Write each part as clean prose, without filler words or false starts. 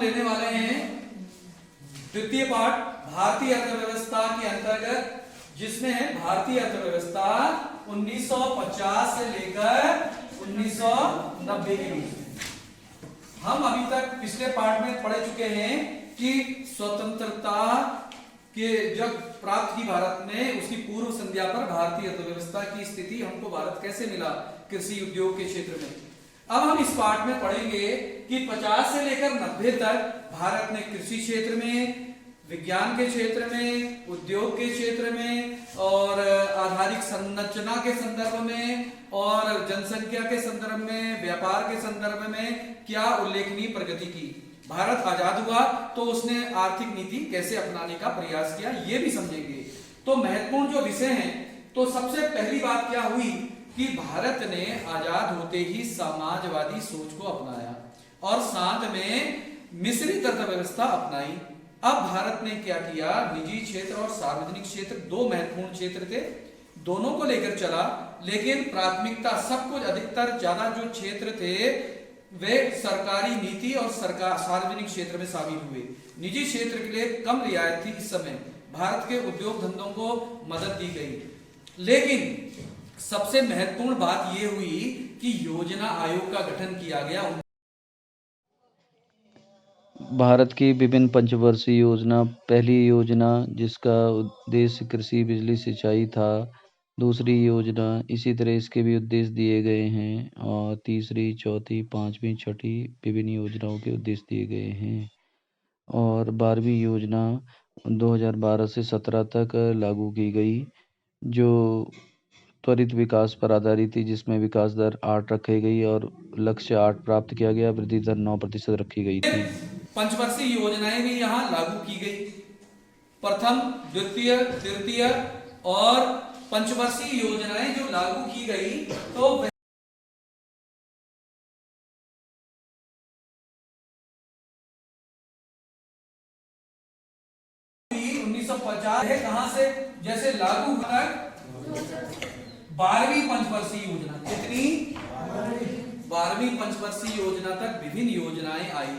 लेने वाले हैं द्वितीय पाठ भारतीय अर्थव्यवस्था के अंतर्गत, जिसमें है भारतीय अर्थव्यवस्था 1950 से लेकर 1990 के बीच। हम अभी तक पिछले पाठ में पढ़ चुके हैं कि स्वतंत्रता के जब प्राप्त की भारत ने, उसकी पूर्व संध्या पर भारतीय अर्थव्यवस्था की स्थिति हमको भारत कैसे मिला कृषि उद्योग के क्षेत्र में। अब हम इस पाठ में पढ़ेंगे कि 50 से लेकर 90 तक भारत ने कृषि क्षेत्र में, विज्ञान के क्षेत्र में, उद्योग के क्षेत्र में और आधारिक संरचना के संदर्भ में और जनसंख्या के संदर्भ में, व्यापार के संदर्भ में क्या उल्लेखनीय प्रगति की। भारत आजाद हुआ तो उसने आर्थिक नीति कैसे अपनाने का प्रयास किया, ये भी समझेंगे। तो महत्वपूर्ण जो विषय हैं, तो सबसे पहली बात क्या हुई कि भारत ने आजाद होते ही समाजवादी सोच को अपनाया और साथ में मिश्रित अर्थव्यवस्था अपनाई। अब भारत ने क्या किया, निजी क्षेत्र और सार्वजनिक क्षेत्र दो महत्वपूर्ण क्षेत्र थे, दोनों को लेकर चला, लेकिन प्राथमिकता सब कुछ अधिकतर ज्यादा जो क्षेत्र थे वे सरकारी नीति और सरकार सार्वजनिक क्षेत्र में शामिल हुए। निजी क्षेत्र के लिए कम रियायत थी। इस समय भारत के उद्योग धंधों को मदद दी गई, लेकिन सबसे महत्वपूर्ण बात यह हुई कि योजना आयोग का गठन किया गया। भारत की विभिन्न पंचवर्षीय योजना, पहली योजना जिसका उद्देश्य कृषि बिजली सिंचाई था, दूसरी योजना इसी तरह इसके भी उद्देश्य दिए गए हैं और तीसरी, चौथी, पांचवी, छठी विभिन्न योजनाओं के उद्देश्य दिए गए हैं और 12वीं योजना 2012 से 17 तक लागू की गई, जो त्वरित विकास पर आधारित थी, जिसमें विकास दर 8 रखी गई और लक्ष्य 8 प्राप्त किया गया, वृद्धि दर 9% रखी गई थी। पंचवर्षीय योजनाएं भी यहाँ लागू की गई, प्रथम, द्वितीय, तृतीय और पंचवर्षीय योजनाएं जो लागू की गई तो 1950 है, कहां से जैसे लागू तक 12वीं पंचवर्षीय योजना, कितनी 12वीं पंचवर्षीय योजना तक विभिन्न योजनाएं आई।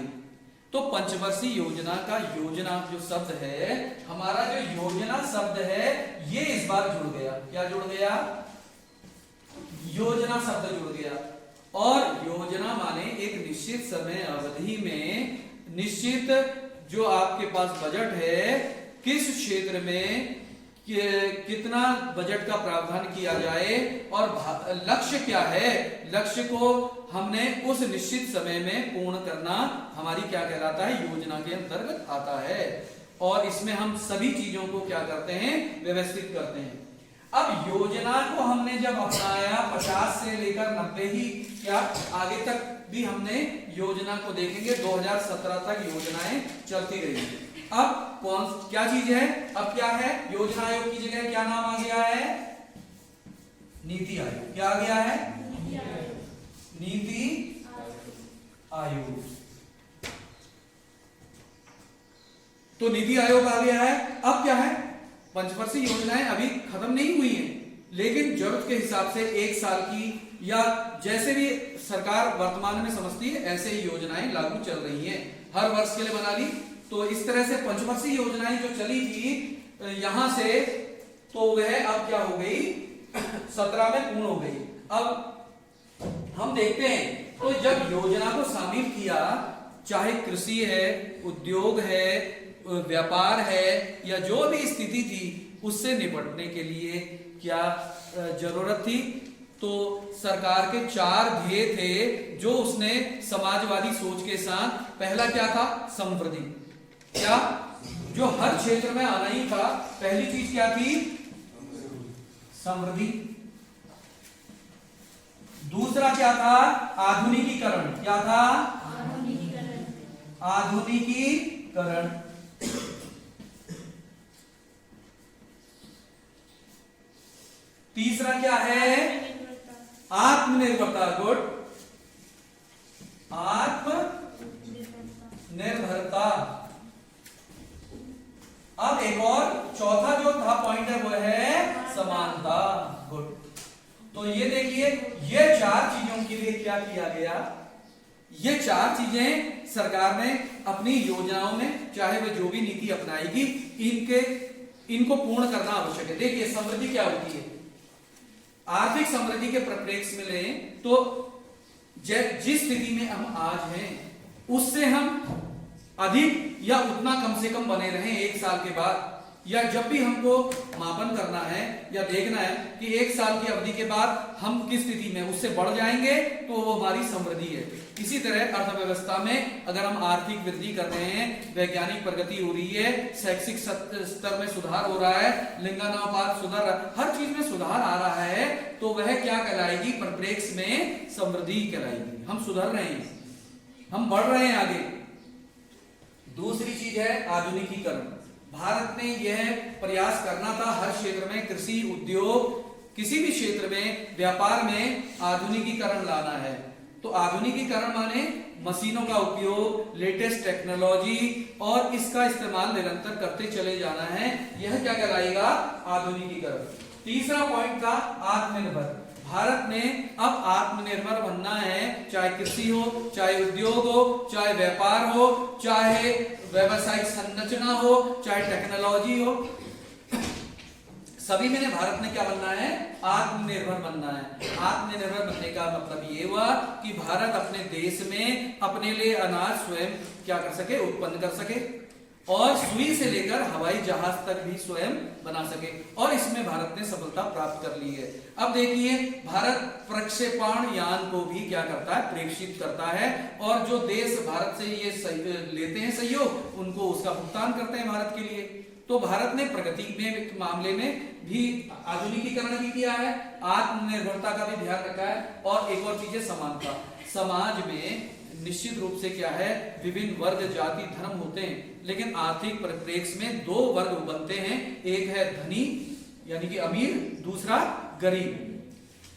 तो पंचवर्षीय योजना का योजना जो शब्द है, हमारा जो योजना शब्द है ये इस बार जुड़ गया। क्या जुड़ गया? योजना शब्द जुड़ गया। और योजना माने एक निश्चित समय अवधि में निश्चित जो आपके पास बजट है, किस क्षेत्र में कितना बजट का प्रावधान किया जाए और लक्ष्य क्या है, लक्ष्य को हमने उस निश्चित समय में पूर्ण करना हमारी क्या कहलाता है, योजना के अंतर्गत आता है। और इसमें हम सभी चीजों को क्या करते हैं, व्यवस्थित करते हैं। अब योजना को हमने जब अपनाया 50 से लेकर 90 ही क्या आगे तक भी हमने योजना को देखेंगे, 2017 तक योजनाएं चलती रही। अब क्या चीज है, अब क्या है, योजना आयोग की जगह क्या नाम आ गया है, नीति आयोग। क्या आ गया है, नीति आयोग। तो नीति आयोग आ गया है। अब क्या है, पंचवर्षीय योजनाएं अभी खत्म नहीं हुई हैं, लेकिन जरूरत के हिसाब से 1 साल की या जैसे भी सरकार वर्तमान में समझती है ऐसे ही योजनाएं लागू चल रही हैं, हर वर्ष के लिए बना ली। तो इस तरह से पंचवर्षीय योजनाएं जो चली थी यहां से, तो वह अब क्या हो गई, 17 में पूर्ण हो गई। अब हम देखते हैं, तो जब योजना को शामिल किया, चाहे कृषि है, उद्योग है, व्यापार है या जो भी स्थिति थी, उससे निपटने के लिए क्या जरूरत थी, तो सरकार के 4 ध्येय थे जो उसने समाजवादी सोच के साथ। पहला क्या था, समृद्धि। क्या, जो हर क्षेत्र में आना ही था, पहली चीज क्या थी, समृद्धि। दूसरा क्या था, आधुनिकीकरण। क्या था, आधुनिकीकरण। तीसरा क्या है, आत्मनिर्भरता। गुड, आत्मनिर्भरता। अब एक और चौथा जो था पॉइंट है वो है समानता। गुड। तो ये देखिए, ये 4 चीजों के लिए क्या किया गया, ये चार चीजें सरकार ने अपनी योजनाओं में, चाहे वह जो भी नीति अपनाएगी, इनको पूर्ण करना आवश्यक है। देखिए समृद्धि क्या होती है, आर्थिक समृद्धि के परिप्रेक्ष्य में लें तो जिस स्थिति में हम आज हैं उससे हम अधिक या उतना कम से कम बने रहें एक साल के बाद, या जब भी हमको मापन करना है या देखना है कि एक साल की अवधि के बाद हम किस स्थिति में, उससे बढ़ जाएंगे तो वो हमारी समृद्धि है। इसी तरह अर्थव्यवस्था में अगर हम आर्थिक वृद्धि कर रहे हैं, वैज्ञानिक प्रगति हो रही है, शैक्षिक स्तर में सुधार हो रहा है, लिंगानुपात सुधार रहा है, हर चीज में सुधार आ रहा है, तो वह क्या कहलाएगी, परिप्रेक्ष्य में समृद्धि कहलाएगी। हम सुधर रहे हैं, हम बढ़ रहे हैं आगे। दूसरी चीज है आधुनिकीकरण। भारत ने यह प्रयास करना था हर क्षेत्र में, कृषि, उद्योग, किसी भी क्षेत्र में, व्यापार में आधुनिकीकरण लाना है। तो आधुनिकीकरण माने मशीनों का उपयोग, लेटेस्ट टेक्नोलॉजी और इसका इस्तेमाल निरंतर करते चले जाना है। यह क्या कहलाएगा, आधुनिकीकरण। तीसरा पॉइंट था आत्मनिर्भर। भारत ने अब आत्मनिर्भर बनना है, चाहे कृषि हो, चाहे उद्योग हो, चाहे व्यापार हो, चाहे व्यावसायिक संरचना हो, चाहे टेक्नोलॉजी हो, सभी में भारत ने क्या बनना है, आत्मनिर्भर बनना है। आत्मनिर्भर बनने का मतलब ये हुआ कि भारत अपने देश में अपने लिए अनाज स्वयं क्या कर सके, उत्पन्न कर सके, और सुई से लेकर हवाई जहाज तक भी स्वयं बना सके, और इसमें भारत ने सफलता प्राप्त कर ली है। अब देखिए भारत प्रक्षेपण यान को भी क्या करता है, प्रेक्षित करता है, और जो देश भारत से ये लेते हैं सहयोग, उनको उसका भुगतान करते हैं भारत के लिए। तो भारत ने प्रगति में मामले में भी आधुनिकीकरण भी किया है, आत्मनिर्भरता का भी ध्यान रखा है, और एक और चीज है समानता। समाज में निश्चित रूप से क्या है, विभिन्न वर्ग, जाति, धर्म होते हैं, लेकिन आर्थिक परिप्रेक्ष्य में दो वर्ग बनते हैं, एक है धनी यानी कि अमीर, दूसरा गरीब।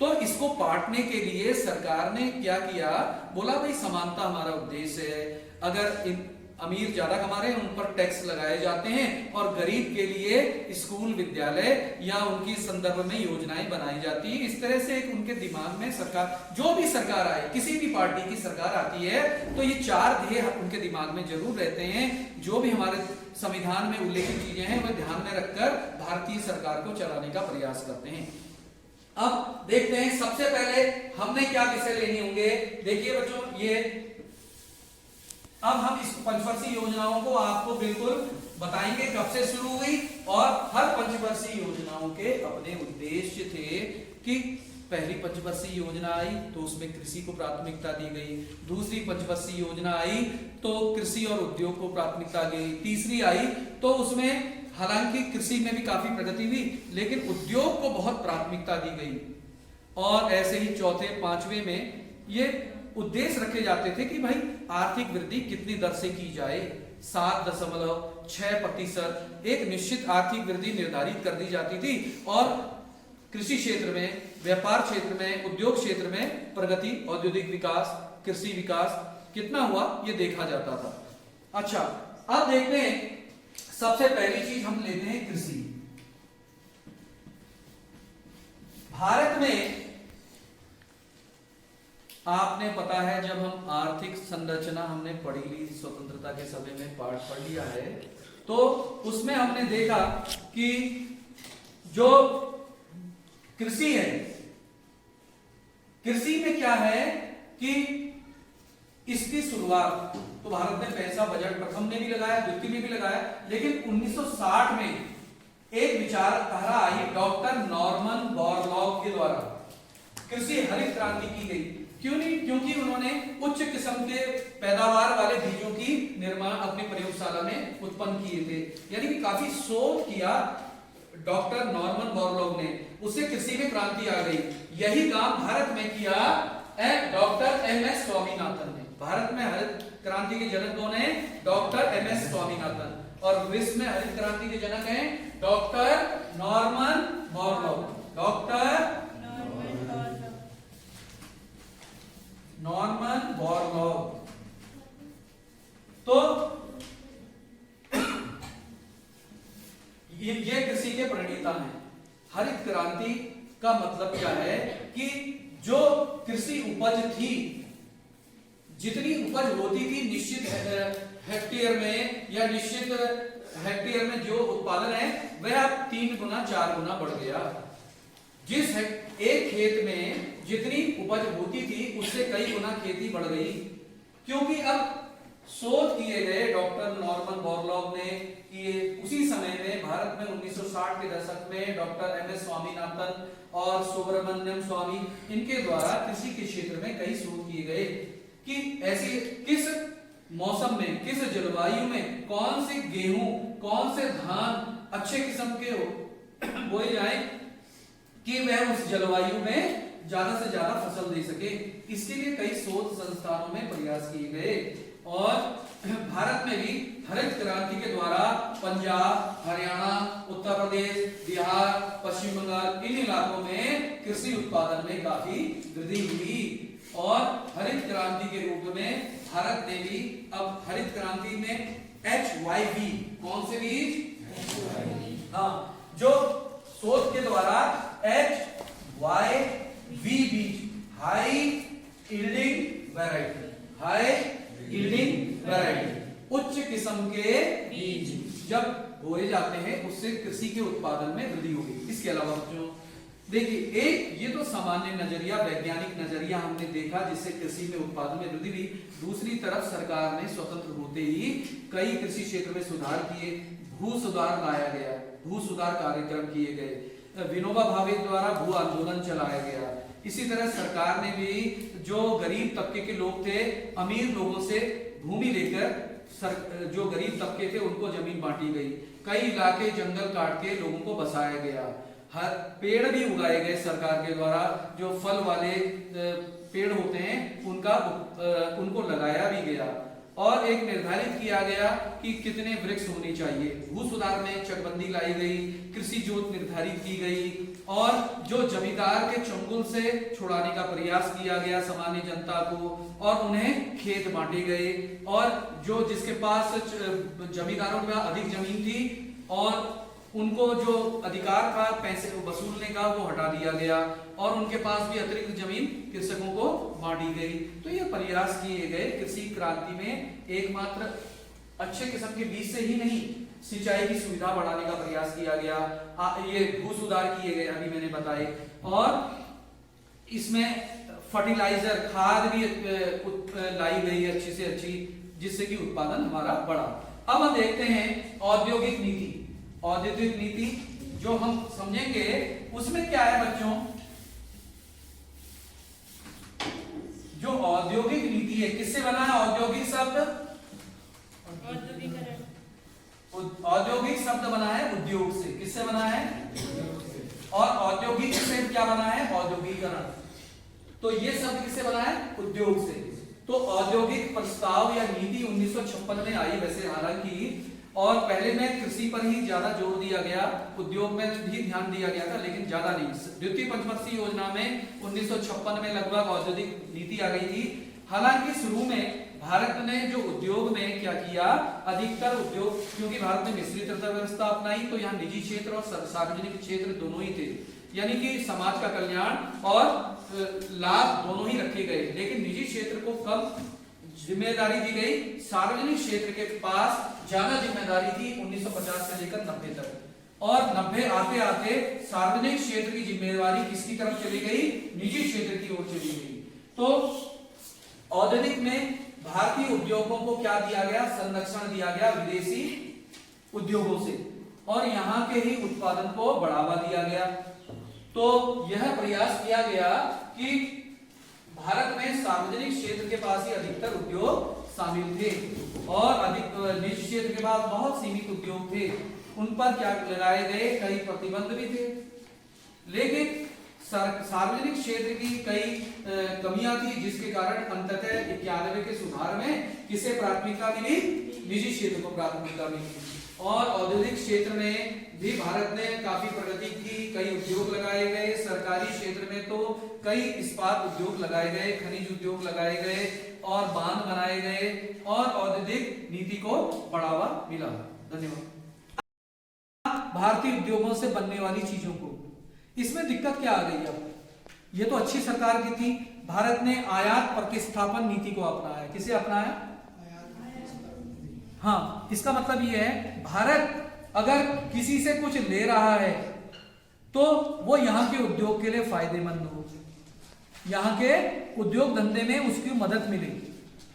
तो इसको बांटने के लिए सरकार ने क्या किया, बोला भाई समानता हमारा उद्देश्य है, अगर अमीर ज्यादा कमा रहे हैं उन पर टैक्स लगाए जाते हैं, और गरीब के लिए स्कूल, विद्यालय या उनकी संदर्भ में योजनाएं बनाई जाती है। इस तरह से एक उनके दिमाग में सरकार, जो भी सरकार आए, किसी भी पार्टी की सरकार आती है, तो ये चार ध्येय उनके दिमाग में जरूर रहते हैं। जो भी हमारे संविधान में उल्लेखित चीजें हैं वह ध्यान में रखकर भारतीय सरकार को चलाने का प्रयास करते हैं। अब देखते हैं, सबसे पहले हमने क्या विषय लेने होंगे। देखिए बच्चों, ये अब हम इस पंचवर्षीय योजनाओं को आपको बिल्कुल बताएंगे कब से शुरू हुई, और हर पंचवर्षीय योजनाओं के अपने उद्देश्य थे। कि पहली पंचवर्षीय योजना आई तो उसमें कृषि को प्राथमिकता दी गई, दूसरी पंचवर्षीय योजना आई तो कृषि और उद्योग को प्राथमिकता दी गई, तीसरी आई तो उसमें हालांकि कृषि में भी काफी प्रगति हुई, लेकिन उद्योग को बहुत प्राथमिकता दी गई, और ऐसे ही चौथे, पांचवे में ये उद्देश्य रखे जाते थे कि भाई आर्थिक वृद्धि कितनी दर से की जाए, 7.6% एक निश्चित आर्थिक वृद्धि निर्धारित कर दी जाती थी, और कृषि क्षेत्र में, व्यापार क्षेत्र में, उद्योग क्षेत्र में प्रगति, औद्योगिक विकास, कृषि विकास कितना हुआ ये देखा जाता था। अच्छा, अब देखते हैं, सबसे पहली चीज हम लेते हैं कृषि। भारत में आपने पता है, जब हम आर्थिक संरचना हमने पढ़ी ली स्वतंत्रता के समय में, पाठ पढ़ लिया है, तो उसमें हमने देखा कि जो कृषि है, कृषि में क्या है कि इसकी शुरुआत तो भारत ने पैसा बजट प्रथम ने भी लगाया, द्वितीय में भी लगाया, लेकिन 1960 में एक विचारधारा आई डॉक्टर नॉर्मन बोरलॉग के द्वारा, कृषि हरित क्रांति की गई। क्यों नहीं? क्योंकि उन्होंने उच्च किस्म के पैदावार वाले बीजों की निर्माण अपनी प्रयोगशाला में उत्पन्न किए थे, यानी कि काफी शोध किया डॉक्टर नॉर्मन बोरलॉग ने, उससे कृषि में क्रांति आ गई। यही काम भारत में किया डॉक्टर एमएस स्वामीनाथन ने। भारत में हरित क्रांति के जनक कौन है? डॉक्टर एमएस स्वामीनाथन, और विश्व में हरित क्रांति के जनक हैं doctor Norman Borlaug. Doctor Norman Borlaug. तो ये कृषि के प्रणेता हैं। हरित क्रांति का मतलब क्या है कि जो कृषि उपज थी, जितनी उपज होती थी निश्चित हेक्टेयर में या निश्चित हेक्टेयर में जो उत्पादन है वह अब 3 गुना 4 गुना बढ़ गया। जिस एक खेत में जितनी उपज होती थी उससे कई गुना खेती बढ़ गई, क्योंकि अब शोध किए गए डॉक्टर नॉर्मन बोरलॉग ने किए उसी समय में भारत में 1960 के दशक में डॉक्टर एम.एस. स्वामीनाथन और सुब्रमण्यम स्वामी इनके द्वारा कृषि के क्षेत्र में कई शोध किए गए कि ऐसी किस मौसम में किस जलवायु में कौन से गेहूं कौन से धान अच्छे किस्म के बोए जाए कि वह उस जलवायु में ज्यादा से ज्यादा फसल दे सके। इसके लिए कई शोध संस्थानों में प्रयास किए गए और भारत में भी हरित क्रांति के द्वारा पंजाब, हरियाणा, उत्तर प्रदेश, बिहार, पश्चिम बंगाल इन इलाकों में कृषि उत्पादन में काफी वृद्धि हुई और हरित क्रांति के रूप में भारत ने भी अब हरित क्रांति में HYV कौन से बीज, हाँ, जो शोध के द्वारा HYV बीज high yielding variety, high yielding variety उच्च किस्म के बीज जब बोए जाते हैं उससे कृषि के उत्पादन में वृद्धि होगी। इसके अलावा बच्चों देखिए, एक ये तो सामान्य नजरिया वैज्ञानिक नजरिया हमने देखा जिससे कृषि में उत्पादन में वृद्धि हुई। दूसरी तरफ सरकार ने स्वतंत्र होते ही कई कृषि क्षेत्र में सुधार किए, भू सुधार लाया गया, भू सुधार कार्यक्रम किए गए, विनोबा भावे द्वारा भू आंदोलन चलाया गया। इसी तरह सरकार ने भी जो गरीब तबके के लोग थे अमीर लोगों से भूमि लेकर जो गरीब तबके थे उनको जमीन बांटी गई, कई इलाके जंगल काट के लोगों को बसाया गया, हर पेड़ भी उगाए गए सरकार के द्वारा, जो फल वाले पेड़ होते हैं उनको लगाया भी गया और एक निर्धारित किया गया कि कितने वृक्ष होने चाहिए। भू सुधार में चकबंदी लाई गई, कृषि जोत निर्धारित की गई और जो जमींदार के चंगुल से छुड़ाने का प्रयास किया गया सामान्य जनता को और उन्हें खेत बांटे गए और जो जिसके पास जमींदारों के पास अधिक जमीन थी और उनको जो अधिकार था पैसे वसूलने का वो हटा दिया गया और उनके पास भी अतिरिक्त जमीन कृषकों को बांटी गई। तो ये प्रयास किए गए कृषि क्रांति में एकमात्र अच्छे किस्म के बीज से ही नहीं, सिंचाई की सुविधा बढ़ाने का प्रयास किया गया, ये भू सुधार किए गए अभी मैंने बताए और इसमें फर्टिलाइजर खाद भी लाई गई अच्छी से अच्छी जिससे कि उत्पादन हमारा बढ़ा। अब हम देखते हैं औद्योगिक नीति। औद्योगिक नीति जो हम समझेंगे उसमें क्या है बच्चों, जो औद्योगिक नीति है किससे बना है? औद्योगिक शब्द, औद्योगिक शब्द बना है उद्योग से। किससे बना है? और औद्योगिक से क्या बना है? औद्योगिकरण। तो ये शब्द किससे बना है? उद्योग से। तो औद्योगिक प्रस्ताव या नीति 1956 में आई वैसे हालांकि, और पहले में कृषि पर ही ज्यादा जोर दिया गया, उद्योग में भी ध्यान दिया गया था लेकिन ज्यादा नहीं। द्वितीय पंचवर्षीय योजना में 1956 में लगभग औद्योगिक नीति आ गई थी। हालांकि शुरू में भारत ने जो उद्योग में क्या किया, अधिकतर उद्योग, क्योंकि भारत ने मिश्रित अर्थव्यवस्था अपनाई तो यहाँ निजी क्षेत्र और सार्वजनिक क्षेत्र दोनों ही थे, यानी कि समाज का कल्याण और लाभ दोनों ही रखे गए, लेकिन निजी क्षेत्र को कम जिम्मेदारी दी गई, सार्वजनिक क्षेत्र के पास ज्यादा जिम्मेदारी थी 1950 से लेकर 90 तक। और 90 आते आते सार्वजनिक क्षेत्र की जिम्मेदारी किसकी तरफ चली गई? निजी क्षेत्र की ओर चली गई। तो औद्योगिक में भारतीय उद्योगों को क्या दिया गया? संरक्षण दिया गया विदेशी उद्योगों से और यहाँ के ही उत्पादन को बढ़ावा दिया गया। तो यह प्रयास किया गया कि भारत में सार्वजनिक क्षेत्र के पास ही अधिकतर उद्योग शामिल थे और अधिक निजी क्षेत्र के पास बहुत सीमित उद्योग थे। उन पर क्या लगाए गए? कई प्रतिबंध भी थे, लेकिन सार्वजनिक क्षेत्र की कई कमियां थी जिसके कारण अंततः 91 के सुधार में किसे प्राथमिकता मिली? निजी क्षेत्र को प्राथमिकता मिली। और औद्योगिक क्षेत्र में भी भारत ने काफी प्रगति की, कई उद्योग लगाए गए। सरकारी क्षेत्र में तो कई इस्पात उद्योग लगाए गए, खनिज उद्योग लगाए गए और बांध बनाए गए और औद्योगिक नीति को बढ़ावा मिला। धन्यवाद। भारतीय उद्योगों से बनने वाली चीजों को, इसमें दिक्कत क्या आ गई? अब ये तो अच्छी सरकार की थी, भारत ने आयात प्रतिस्थापन नीति को अपनाया। किसे अपनाया? हाँ, इसका मतलब ये है भारत अगर किसी से कुछ ले रहा है तो वो यहाँ के उद्योग के लिए फायदेमंद हो, यहाँ के उद्योग धंधे में उसकी मदद मिले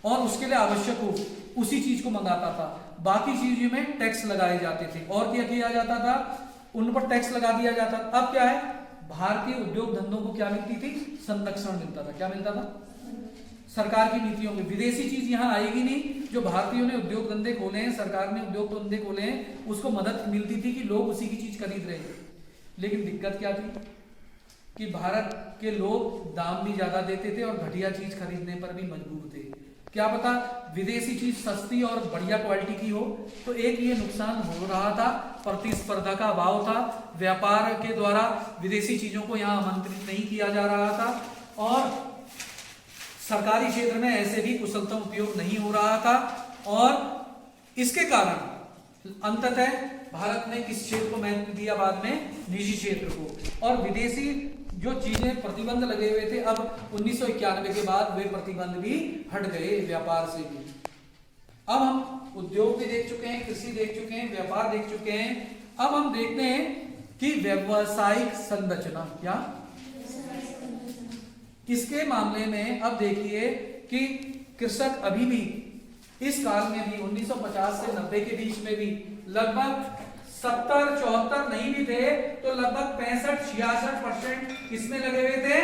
और उसके लिए आवश्यक हो, उसी चीज को मंगाता था। बाकी चीजों में टैक्स लगाए जाते थे और क्या किया जाता था? उन पर टैक्स लगा दिया जाता था। अब क्या है, भारतीय उद्योग धंधों को क्या मिलती थी? संरक्षण मिलता था। क्या मिलता था? सरकार की नीतियों में विदेशी चीज यहाँ आएगी नहीं। जो भारतीयों ने उद्योग धंधे खोले हैं, सरकार ने उद्योग धंधे खोले हैं, उसको मदद मिलती थी कि लोग उसी की चीज खरीद रहे थे। लेकिन दिक्कत क्या थी कि भारत के लोग दाम भी ज्यादा देते थे और घटिया चीज खरीदने पर भी मजबूर थे। क्या पता विदेशी चीज सस्ती और बढ़िया क्वालिटी की हो। तो एक ये नुकसान हो रहा था, प्रतिस्पर्धा का अभाव था, व्यापार के द्वारा विदेशी चीजों को यहाँ आमंत्रित नहीं किया जा रहा था और सरकारी क्षेत्र में ऐसे भी कुशलतम उपयोग नहीं हो रहा था। और इसके कारण अंततः भारत ने किस क्षेत्र को महत्व दिया? बाद में निजी क्षेत्र को। और विदेशी जो चीजें प्रतिबंध लगे हुए थे, अब 1991 के बाद वे प्रतिबंध भी हट गए व्यापार से भी। अब हम उद्योग भी देख चुके हैं, कृषि देख चुके हैं, व्यापार देख चुके हैं। अब हम देखते हैं कि व्यावसायिक संरचना क्या, इसके मामले में अब देखिए कि कृषक अभी भी इस काल में भी 1950 से 90 के बीच में भी लगभग 70-74 नहीं भी थे तो लगभग 65-66% किसमें लगे हुए थे?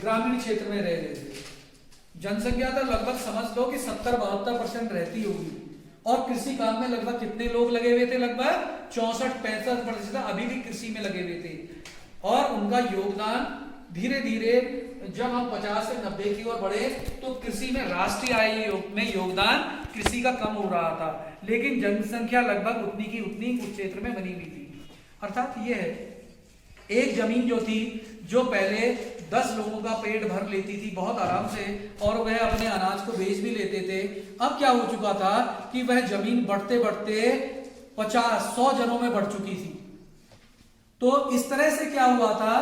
ग्रामीण क्षेत्र में रह रहे थे। जनसंख्या तो लगभग समझ लो कि 70-72% रहती होगी और कृषि काम में लगभग कितने लोग लगे हुए थे? लगभग 64-65% अभी भी कृषि में लगे हुए थे। और उनका योगदान धीरे धीरे जब हम 50 से 90 की ओर बढ़े तो कृषि में राष्ट्रीय आय में योगदान कृषि का कम हो रहा था, लेकिन जनसंख्या लगभग उतनी की उतनी उस क्षेत्र में बनी हुई थी। अर्थात ये है, एक जमीन जो थी जो पहले 10 लोगों का पेट भर लेती थी बहुत आराम से और वह अपने अनाज को बेच भी लेते थे, अब क्या हो चुका था कि वह जमीन बढ़ते बढ़ते 50-100 जनों में बढ़ चुकी थी। तो इस तरह से क्या हुआ था,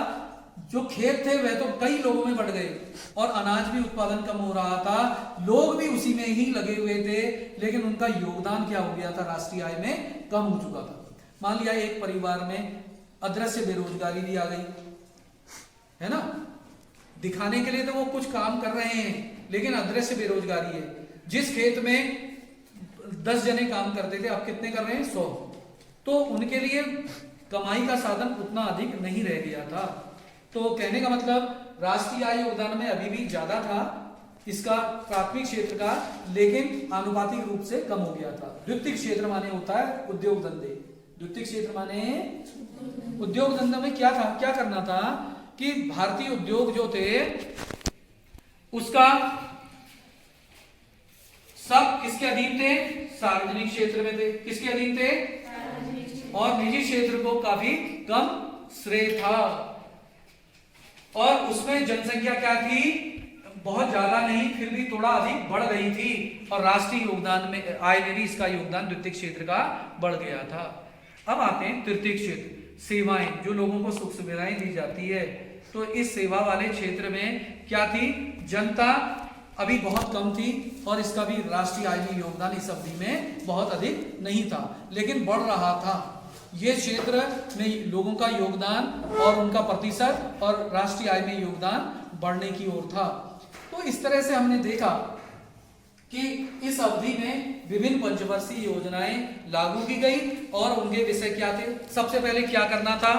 जो खेत थे वह तो कई लोगों में बढ़ गए और अनाज भी उत्पादन कम हो रहा था, लोग भी उसी में ही लगे हुए थे, लेकिन उनका योगदान क्या हो गया था? राष्ट्रीय आय में कम हो चुका था। मान लिया एक परिवार में अदृश्य बेरोजगारी भी आ गई है ना, दिखाने के लिए तो वो कुछ काम कर रहे हैं लेकिन अदृश्य बेरोजगारी है। जिस खेत में 10 जने काम करते थे अब कितने कर रहे हैं? 100। तो उनके लिए कमाई का साधन उतना अधिक नहीं रह गया था। तो कहने का मतलब राष्ट्रीय आय योगदान में अभी भी ज्यादा था इसका प्राथमिक क्षेत्र का, लेकिन आनुपातिक रूप से कम हो गया था। द्वितीय क्षेत्र माने होता है उद्योग धंधे। द्वितीय क्षेत्र माने उद्योग धंधे में क्या था, क्या करना था कि भारतीय उद्योग जो थे उसका सब किसके अधीन थे? सार्वजनिक क्षेत्र में थे। किसके अधीन थे? और निजी क्षेत्र को काफी कम श्रेय था और उसमें जनसंख्या क्या थी? बहुत ज्यादा नहीं, फिर भी थोड़ा अधिक बढ़ गई थी और राष्ट्रीय योगदान में आय में भी इसका योगदान द्वितीय क्षेत्र का बढ़ गया था। अब आते हैं तृतीय क्षेत्र, सेवाएं, जो लोगों को सुख सुविधाएं दी जाती है। तो इस सेवा वाले क्षेत्र में क्या थी? जनता अभी बहुत कम थी और इसका भी राष्ट्रीय आय में योगदान इस अवधि में बहुत अधिक नहीं था, लेकिन बढ़ रहा था। ये क्षेत्र में लोगों का योगदान और उनका प्रतिशत और राष्ट्रीय आय में योगदान बढ़ने की ओर था। तो इस तरह से हमने देखा कि इस अवधि में विभिन्न पंचवर्षीय योजनाएं लागू की गई और उनके विषय क्या थे। सबसे पहले क्या करना था?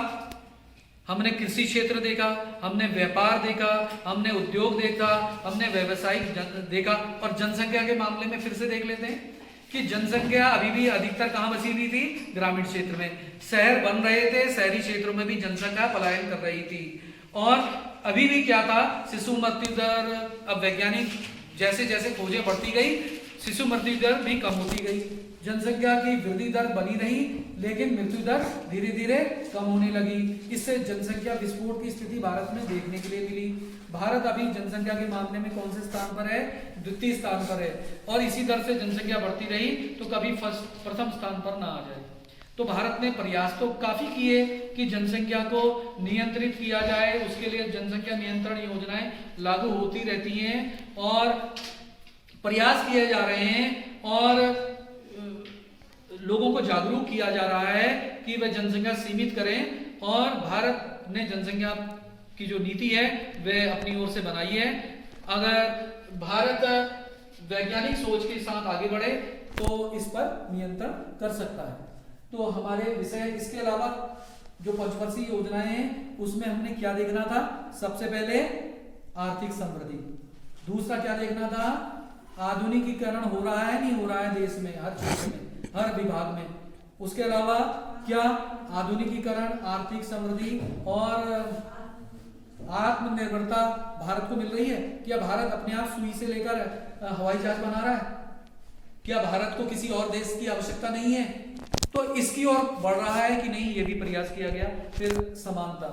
हमने कृषि क्षेत्र देखा, हमने व्यापार देखा, हमने उद्योग देखा, हमने व्यावसायिक देखा और जनसंख्या के मामले में फिर से देख लेते हैं कि जनसंख्या अभी भी अधिकतर कहां बसी हुई थी? ग्रामीण क्षेत्र में। शहर बन रहे थे, शहरी क्षेत्रों में भी जनसंख्या पलायन कर रही थी और अभी भी क्या था? शिशु मृत्यु दर, अब वैज्ञानिक जैसे जैसे खोजें बढ़ती गई शिशु मृत्यु दर भी कम होती गई। जनसंख्या की वृद्धि दर बनी रही लेकिन मृत्यु दर धीरे धीरे कम होने लगी। इससे जनसंख्या विस्फोट की स्थिति भारत में देखने के लिए मिली। भारत अभी जनसंख्या के मामले में कौन से स्थान पर है? द्वितीय स्थान पर है और इसी दर से जनसंख्या बढ़ती रही तो कभी प्रथम स्थान पर ना आ जाए। तो तो भारत ने प्रयास तो काफी किए कि जनसंख्या को नियंत्रित किया जाए, उसके लिए जनसंख्या नियंत्रण योजनाएं लागू होती रहती हैं और प्रयास किए जा रहे हैं और लोगों को जागरूक किया जा रहा है कि वे जनसंख्या सीमित करें और भारत ने जनसंख्या की जो नीति है वह अपनी ओर से बनाई है। अगर भारत वैज्ञानिक सोच के साथ आगे बढ़े तो इस पर नियंत्रण कर सकता है। तो हमारे विषय इसके अलावा जो पंचवर्षीय योजनाएं हैं उसमें हमने क्या देखना था, सबसे पहले आर्थिक समृद्धि, दूसरा क्या देखना था, आधुनिकीकरण हो रहा है नहीं हो रहा है देश में, हर क्षेत्र में, हर विभाग में। उसके अलावा क्या आधुनिकीकरण, आर्थिक समृद्धि और आत्मनिर्भरता भारत को मिल रही है। क्या भारत अपने आप सुई से लेकर हवाई जहाज बना रहा है? क्या भारत को किसी और देश की आवश्यकता नहीं है? तो इसकी ओर बढ़ रहा है कि नहीं, ये भी प्रयास किया गया। फिर समानता,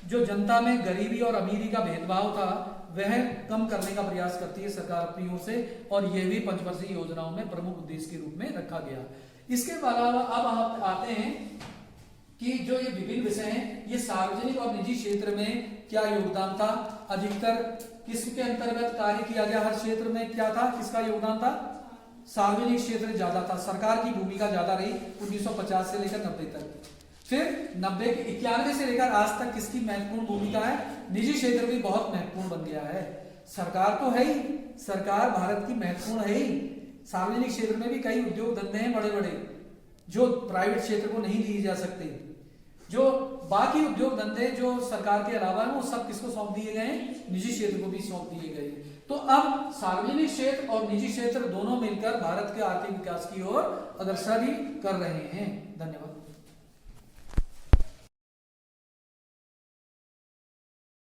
जो जनता में गरीबी और अमीरी का भेदभाव था वह कम करने का प्रयास करती है सरकार अपनी ओर से, और यह भी पंचवर्षीय योजनाओं में प्रमुख उद्देश्य के रूप में रखा गया। इसके अलावा अब हम आते हैं कि जो ये विभिन्न विषय हैं ये सार्वजनिक और निजी क्षेत्र में क्या योगदान था, अधिकतर किसके अंतर्गत कार्य किया गया, हर क्षेत्र में क्या था, किसका योगदान था, सार्वजनिक क्षेत्र ज्यादा था, सरकार की भूमिका ज्यादा रही 1950 से लेकर 90 तक। फिर 91 से लेकर आज तक किसकी महत्वपूर्ण भूमिका है, निजी क्षेत्र भी बहुत महत्वपूर्ण बन गया है। सरकार तो है ही, सरकार भारत की महत्वपूर्ण है ही, सार्वजनिक क्षेत्र में भी कई उद्योग धंधे हैं बड़े बड़े जो प्राइवेट क्षेत्र को नहीं दिए जा सकते। जो बाकी उद्योग धंधे जो सरकार के अलावा है वो सब किसको सौंप दिए गए हैं, निजी क्षेत्र को भी सौंप दिए गए। तो अब सार्वजनिक क्षेत्र और निजी क्षेत्र दोनों मिलकर भारत के आर्थिक विकास की ओर अग्रसर कर रहे हैं। धन्यवाद।